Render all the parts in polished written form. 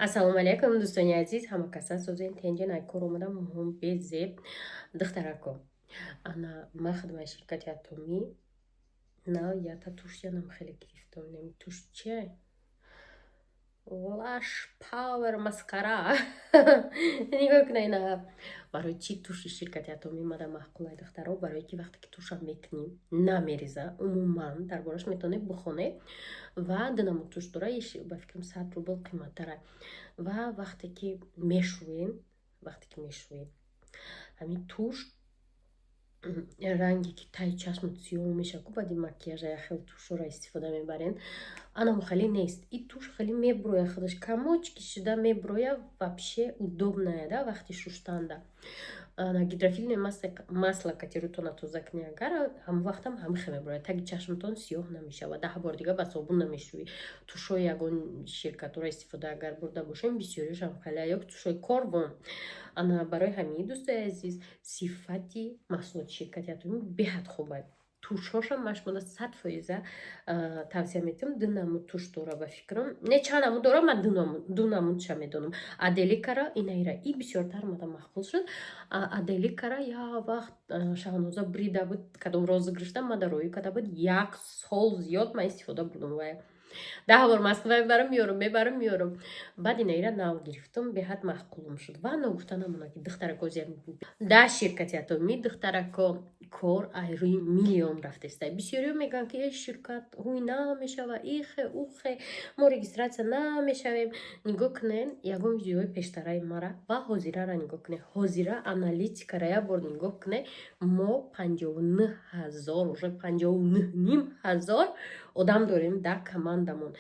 Ассалому алайкум, дӯстони азиз, ҳамакаса созен тенҷанай кор омадам муҳим безеб духтарако. Ана ма хидмаи ширкати атомӣ на ята тушянам хеле гирифтам. Неми туш чие? Лаш пауэр маскара. Нигоҳ кунай на барои чӣ туши ширкати атомӣ мада маҳқулай духтаро, барое ки вақте ки туша мекунӣ намереза, умуман дар бораш метавонед бихонед ва динамо туш дора ба фикрам 100 рубл қиматтара. Ва вақте ки мешӯем ҳамин туш ранге ки таи чашмот сиёҳ мешаку баъди макияжа хел тушҳоро истифода мебарен. Анам хеле нест. И туш хеле меброя худаш, камочки шуда меброя, вообще удобная, да, вақти шуштанда. Гидрофильное масло катерутона тоза кунӣ агар ҳам вақтам ҳамихе меброяд, таги чашмтон сиёҳ намешавад. 10 бор дига ба собун намешӯӣ. Тушҳои ягон ширкатро истифода агар бурда бошем бисёришам хеле ё тушҳои корбон. Ана барои ҳамин дӯстои азиз сифати маҳсулоти ширкати атомӣ беҳад хуб аст. Тушҳошам машмода 100% тавсия метавонам. Динамуд туш дора ба фикрам. Не чанамуд дора, ман дунамудша медонам. Аделикара инаира и бисёртар мада махбул шуд. Аделикара я вақт Шаҳноза брида буд, кадом розыгрышда мада роӣ када буд. 1 сол зиёд ман истифода бурдам вая. 10 бор Москва мебарам. Баъд инаира нав гирифтам, беҳад маҳқулум шуд. Ва нагуфта намона ки духтарако зиян да ширкати атомӣ духтарако кор ай рӯи миллион рафтаста. Бисёриё мегӯян ки ширкат ҳуй намешава, ихе ухе, мо регистратсия намешавем. Нигоҳ кунен ягон видеои пештараи мара ва ҳозирара нигоҳ кунед. Ҳозира аналитикара я бор нигоҳ кунед. Мо 59,000 уже 59,500 одам дорем дар командамон.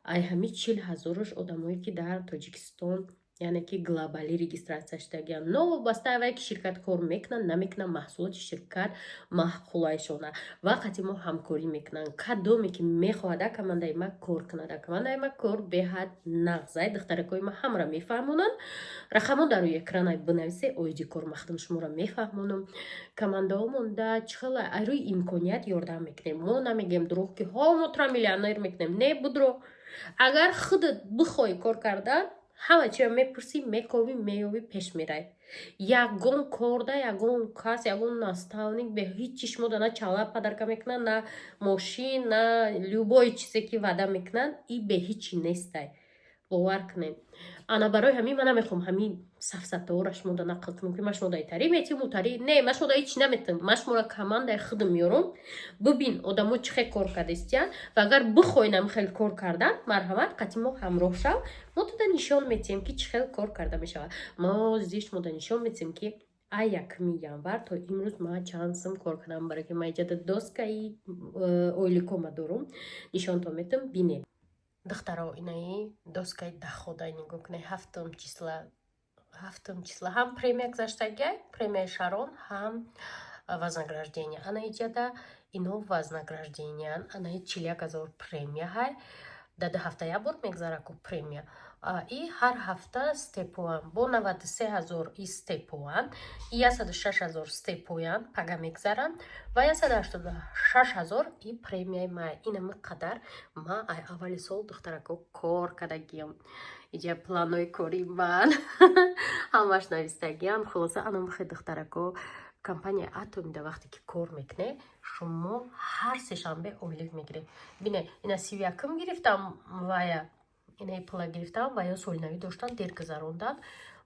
Ай ҳами 40,000 одамое ки дар Тоҷикистон яъне ки глобалӣ регистратсия шудагиянд. Новобаста авае ки ширкат кор мекунанд, намекунанд маҳсулоти ширкат маҳқулайшона. Ва қати мо ҳамкорӣ мекунанд. Кадоме ки мехоҳад дар командаи ма кор кунад. Дар командаи ма кор беҳад нағзай. Духтаракои ма ҳамаро мефаҳмонанд. Рақамҳо дар рӯи экранай бинависе, оиди кор махдам шуморо мефаҳмонам. Командаҳомон да чихела ай рӯи имконият ёрдам мекунем. Мо намегем дурӯғ ки ҳо мо тра миллионер мекунем. Не будро. Агар худат бихоҳӣ кор кардан, ҳама чиро мепурсӣ, мековӣ, меёвӣ, пеш мерай. Ягон корда, ягон кас, ягон наставник бе ҳеҷ чӣ шумо на чала падарка мекунанд, на мошин, на любой чизе ки ваъда мекунанд, и бе ҳеҷчӣ нестай. бовар кунед. Ана барои ҳамин ман намехоҳам ҳамин сафсатаҳоро шумода нақл кунам ки ма шумода итарӣ метим утарӣ. Не, ма шумода ҳеҷ чӣ наметим. Ма шуморо командаи худам меёрам. Бибин одамо чӣ хел кор кардастиянд ва агар бихоҳӣ намхел кор кардан, марҳамат қати мо ҳамроҳ шав. Мо туда нишон метиҳем ки чӣ хел кор карда мешавад. Мо зиш мода нишон метиҳем ки ай 1 январ то имрӯз ма чанд сум кор кардам, барои ки ма иҷода доскаи ойликома дорум. Нишонтон метам бинед. Духтаро инаи доскаи даходай нигоҳ кунед. ҳафтум числа ҳам премия гузаштагиай, премияи Шарон, ҳам вознаграждение. Ана иҷада ино вознаграждениян. Ана 41,000 премия ҳай. Да 2 ҳафта як бор мегзараку премия. И ҳар ҳафта степоян. Бо 93,000 и степоян, и 106,000 степоян пага мегзаран ва 186,000 и премияи май. Инами қадар ма ай аввали сол духтарако кор кардагиям. Иҷа планои кори ман ҳамаш навистагиям. Хулоса ана михе духтарако компания Атомида вақте ки кор мекунед, шумо ҳар сешанбе ойлик мегиред. Бине, ина 31 гирифтам вая, ина пула гирифтам ва ё солинавӣ доштан дер гузарондан.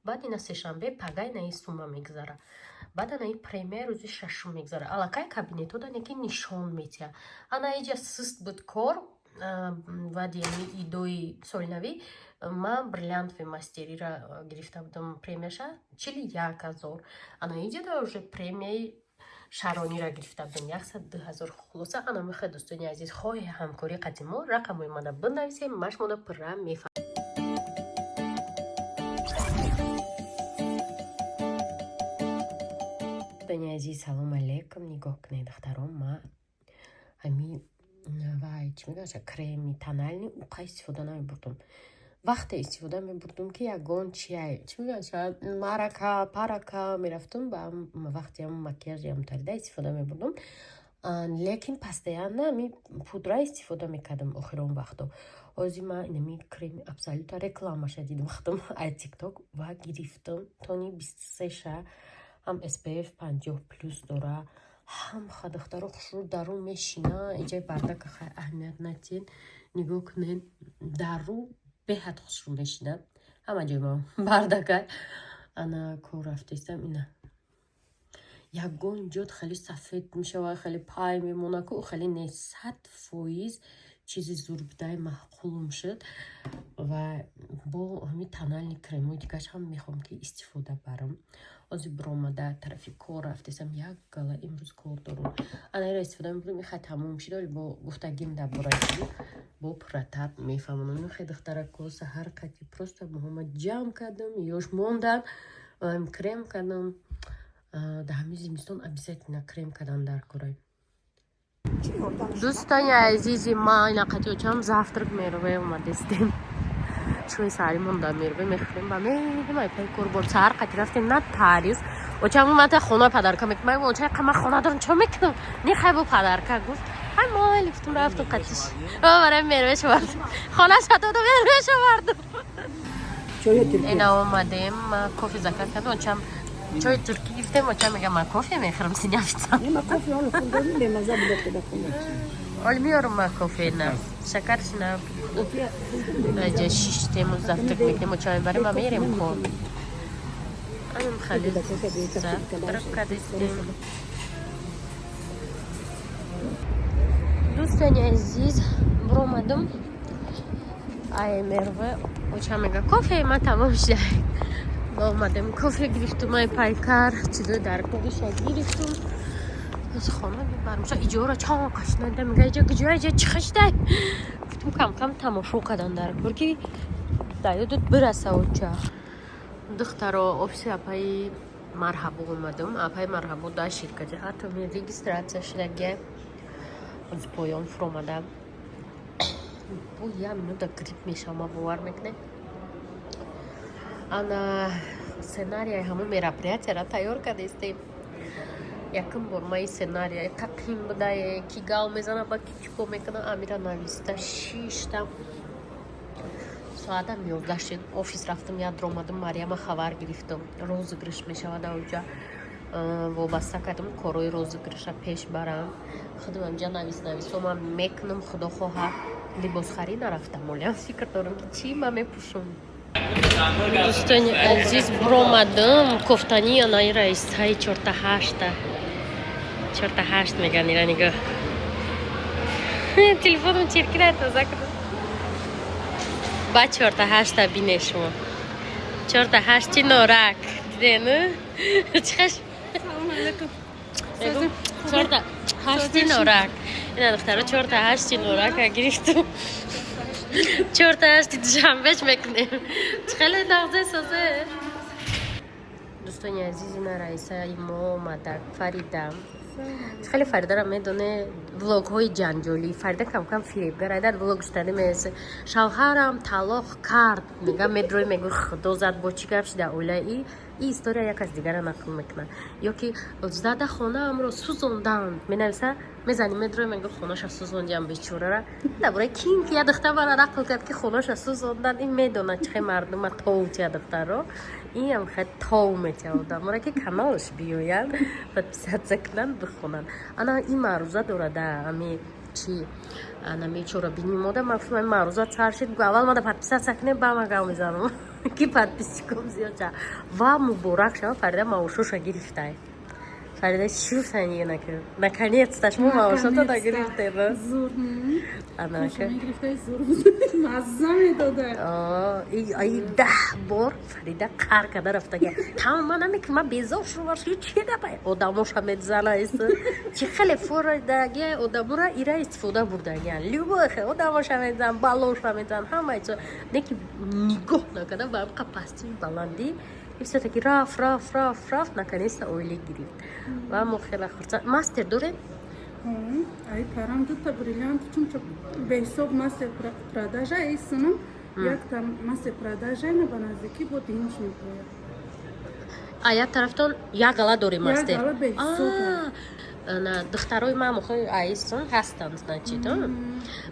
Баъд ина сешанбе пага ина сума мегзара. Баъд ана премия рӯзи 6 мегзара. Аллакай кабинетода неки нишон метиҳа. Ана иҷа сист буд кор вади яъни идои солинавӣ. Ман бриллиантови мастерира гирифта будам премияша 41,000. Ана иҷада уже премияи Шаронира гирифта будам 102,000. Хулоса ана михе дӯстони азиз хоҳи ҳамкорӣ қати мо рақамои мана бинависем, ма шумода пурра мефаҳмам. Дӯстони азиз салому алейкум. Нигоҳ кунед духтарон, ма ҳамин вай чӣ мегӯяша креми тональни уқа истифода намебурдам. Вақте истифода мебурдам ки ягон чиай чӣ мегӯяша марака парака мерафтум ба вақти ҳам макияжи ҳамтарида истифода мебурдам. Лекин постоянно ми пудра истифода мекардам охир он вақто. ҳозир ман инами креми абсолюта рекламаша дидим худам аз тикток ва гирифтам тони 23 ҳам SPF 50+ дора ҳам хадахтаро хушрӯ дару мешина иҷай бардака хай аҳамият натин нигоҳ кунен дару беҳад хушрӯ мешина ҳама ҷой ман бардакай ана кор рафтестам ина ягон ҷот хеле сафед мешавад хеле пай мемона ку хеле не 100% чизи зурбидаи маъқул мешуд ва бо ҳамин тональни кремои дигаш ҳам мехоҳам ки истифода барам ҳозир биромада тарафи кор рафтесам як гала имрӯз кор дорам анаира истифода мекунам мехай тамом шид вале бо гуфтагим дар бораи бо пурратаб мефаҳмонам мехай духтарако саҳар қати просто моҳаммад ҷамъ кардам ёш мондан крем кардам дар ҳамин зимистон обязательно крем кардан дар корай дӯстони азизи ман инақати очам завтрак мерове омадестем чӯи сари монда мерове мехӯрем ба медим айпай курбон саҳар қати рафтем на тарис очам умата хона падарка мекунам очай қама хона дорам чо мекунам нехай бо падарка гуфт ай мали гуфтам рафтам қатиш барам мерове шовардам хона сатода мерове шовардам ина омадем кофе заказ кардам очам чой турки гирифтем очам мегам ман кофе мехӯрам син нафисам ҳол меорам ман кофе на шакарш на ҷа шиштему завтрак мекунем очам мебарем ва мерем кор анам хали завтрак кардестем дӯстони азиз биромадам ай мерва очам мега кофе ман тамом шуда омадем кофе гирифтум ай пайкар чизои дар кофеша гирифтум аз хона бибарам ша иҷора чон кашнада мега иҷа куҷоя иҷа чӣ хаштай гуфтум кам кам тамошо кардан дар кор ки даёдут бираса оча духтаро офиси апаи марҳабо омадам апаи марҳабо дар ширкати ҳатто мен регистратсия шудага аз поён фуромада бо як минута грип мешавам бовар мекунед ана сценарияи ҳамон мероприятияро тайёр кардестем якум бор ман ин сценария тақим будае ки гал мезана ба ки чико мекуна амира нависта шишта соатам 11 шуд офис рафтам яд омадам марияма хабар гирифтам розыгрыш мешавад аҷа вобаста кардам корои розыгрыша пеш барам худам амҷа нависомам мекунам худо хоҳад либосхарӣ нарафтам олиам фикр дорам ки чӣ ман мепӯшам дӯстони азиз биромадам кофтани анаи раисаи 48 меган ира нигоҳ телефонам чиркида тоза кардам ба 48 бине шумо 48 чи норак дидену чихаш салом алайкум 48 норак ина духтара 48 чи норак гирифтум 48 душанбеш мекунем хеле нағзе созе дӯстони азиз ина раисаи мо омада фарида хеле фаридара медоне влогҳои ҷанҷолӣ фарида камкам фиребгар айдад влог штади мееса шавҳарам талоқ кард мега медрой мегӯ худо зад бо чӣ гап шуда оилаи и история як аз дигара нақл мекунад ё ки зада хонаамро сӯзонданд менависа мезани медрой мегӯ хонаша сӯзондиам бечорара дабораи кин ки я духтар бара нақл кард ки хонаша сӯзонданд ин медонад чихе мардума товут я духтаро инам хай тов метиҳодам мора ки каналш биёяд подписатсия кунанд бихонанд ана ин маъруза дорада ами чи анами чорабини мода мафҳуми маъруза сар шид аввал мада подписатсия кунем бамагав мезанам ки подписчиком зиёд шава ва муборак шава фарида маошоша гирифтай фарида чӣ санига накард наконец-то шумо маошото нагирифтеба зур анака мазза медода ай 10 бор фарида қар када рафтага тамом ман намекунам ман безор шуваш чӣ гапа одамоша медзанаист чӣ хеле форидаги одамора ира истифода бурдагиан любохе одамоша медзан балоша медзан ҳамаи чо неки нигоҳ накарда ба амқа пасти баландӣ все-таки рафт наконец-то оиле гирифт ва мо хеле хурсанд мастер дорем ай парам дута бриллиант чунчо беҳисоб мастер продажа эсунам якта мастер продажа на ба наздикӣ бо диниш мепояд як тарафтон як гала дорем мастер духтарои ман мухои аисон ҳастанд,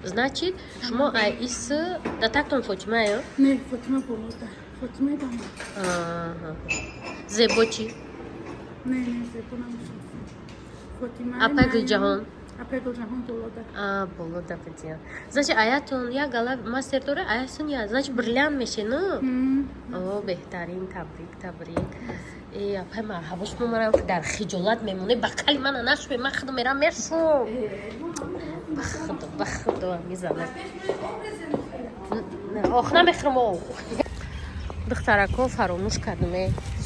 значит шумо аиси датактон фотимаё? Не, Фотима болода. Фотима дама. Зебо чӣ? Не, Зебо намешинасам. Фотима. Апа Гулҷаҳон? Апа Гулҷаҳон болода. Болода бидия. Значит аятон як гала мастер дора, аятон я, значит бриллиант мешину? Беҳтарин, табрик. Апай марҳабош мемарам ки дар хиҷолат мемоне, ба қали мана нашуе, ман худо мерам мешум. Ба худо мезанам. Ох, намехӯрам ох. Духтарако фаромӯш кардум.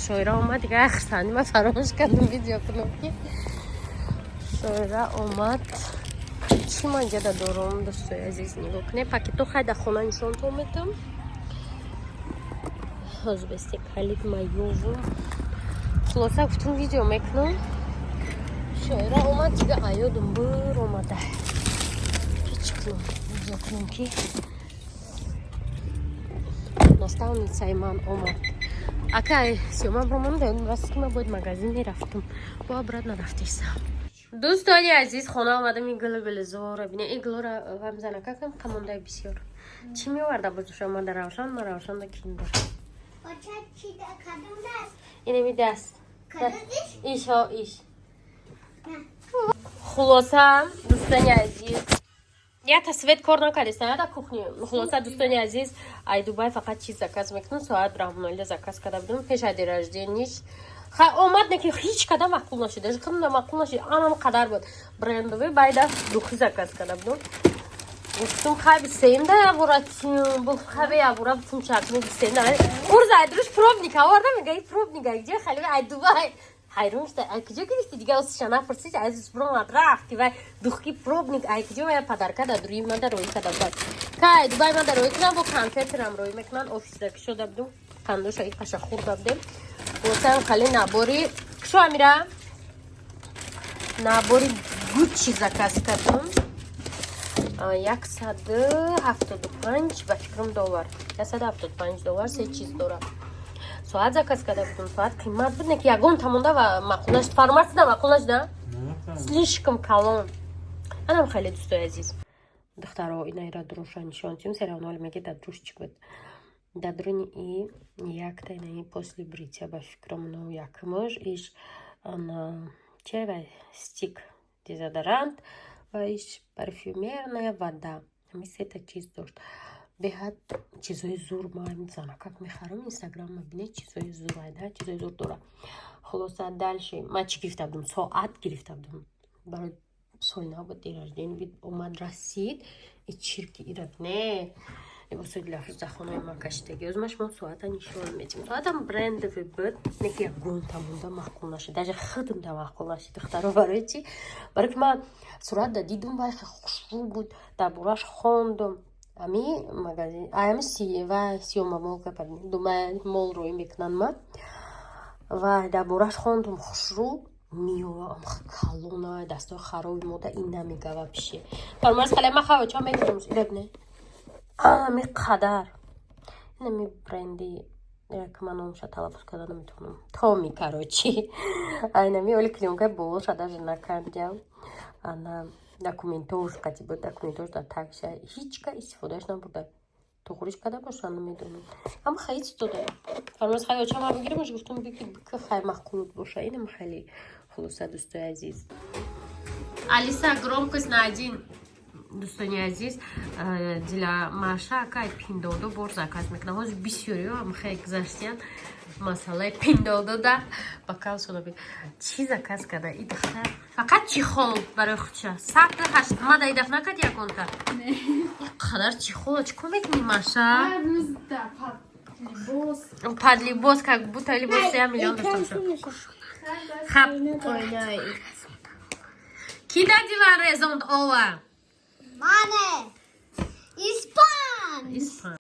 Шоира омад дига ахсани ман фаромӯш кардум видео кунам ки шоира омад. Чӣ ман ҷада дорам дӯстои азиз нигоҳ кунед. Пакето хайда хона нишонтон медам. ҳозбести калид маёвум. Хулоса гуфтум видео мекунам. Шоира омад дига аёдум бир омада. Ки кунам видео кунам ки наставницаи ман омад. Акай сиёмам роман додум, расти ки ман бояд магазин мерафтум. Бо брат нарафтисам. Дӯстони азиз, хона омадам. Ин гулгулизора бинед. Ин гулора ғамзанака кам қамондаи бисёр. Чӣ меоварда бозуша омада равшан, ма равшанда киндор. Инеми даст. Иш ҳо иш. Хулоса дӯстони азиз. Я свет кор накардистан, я да кухни. Хулоса дӯстони азиз, ай Дубай фақат чиз заказ мекунам. Соат брамноилда заказ карда будам пеши ден рождениш. омад не ки ҳеҷ кадам маъқул нашид. Худам маъқул нашид. Анам қадар буд. Брендовый байда духи заказ карда будам. Гуфтум хаби сенда яворатим. Бу хаби яворатим чакни сенда. Урза айдруш пробник аварда мега пробник где хали ай Дубай. Хайрон шуд. Ай куҷо гирифти дига осшана пурсид азиз брон рафти ва духи пробник ай куҷо я падарка да дури мада рои када буд. Кай Дубай мада рои кунам бо конфетерам рои мекунан офисда ки шуда будум. Кандоша ин қаша хурда будем. Лотан қали набори кушо амира набори Гуччи заказ кардам. 175 ба фикрам доллар. 175 доллар се чиз дора. Соат заказ карда будам. Соат қимат буд не ки ягон тамонда ва маъқулаш фармасида маъқулаш да? Слишком калон. Анам хеле дӯстои азиз. Духтаро инаира дроша нишонтим сериал мега дадрушчик буд. Дадруни и якта инаи после брития ба фикрам но якмош иш ана чева стик дезодорант ва иш парфюмерная вода. Мисета чиз дошт. Беҳад чизои зур ман мезанам. Как мехарам Инстаграм мебинед чизои зур айда, чизои зур дора. Хулоса дальше ман чӣ гирифта будам? Соат гирифта будам. Барои солина буд ден рождени вид омад расид. И чирки ирад не. Босоид лафз захонаи ман кашидагӣ озмаш мо соата нишон медим. Соатам брендовый буд. Не ки ягон тамонда маъқул нашид. Даже худам да маъқул нашид. Духтаро барои чӣ? Барои ки ман суратда дидум вай хушрӯ буд. Дар бораш хондум. Ами магазин, ами ва сиёма мол капад. Дума мол рои мекунан ман. Ва дар бораш хондум хушрӯ. Миёвам калона дастои хароби мода ин намега вообще. Фармош қалай ма хавача мегирам. Ирабне. Ами қадар. Нами бренди як ман номша талаффуз карда наметавонам. Томи короче. Айнами оли клиёнка боша даже накардям. Ана документовка типа документовка такша ҳичка истифодааш набуда. Туғриш када боша намедонам. Ама хеле стода. Фармош хавача ма бигирам гуфтум ки хай мақулут боша. Инам хеле хулоса дӯстои азиз. Алиса громкость на 1. Дӯстони азиз, дила маша кай пиндодо бор заказ мекунам. Ҳозир бисёриё ам хеле гузаштиян масъалаи пиндодода ба кал шуда бид. Чӣ заказ карда и духтар? Фақат чихол барои худша. 108 мада идаф накард ягонта. Не. Қадар чихол чӣ кор мекунӣ маша? Подлибос как будто либос 1 миллион доштам. Хап. Ки дар диван резонд ова? Мане. Испан.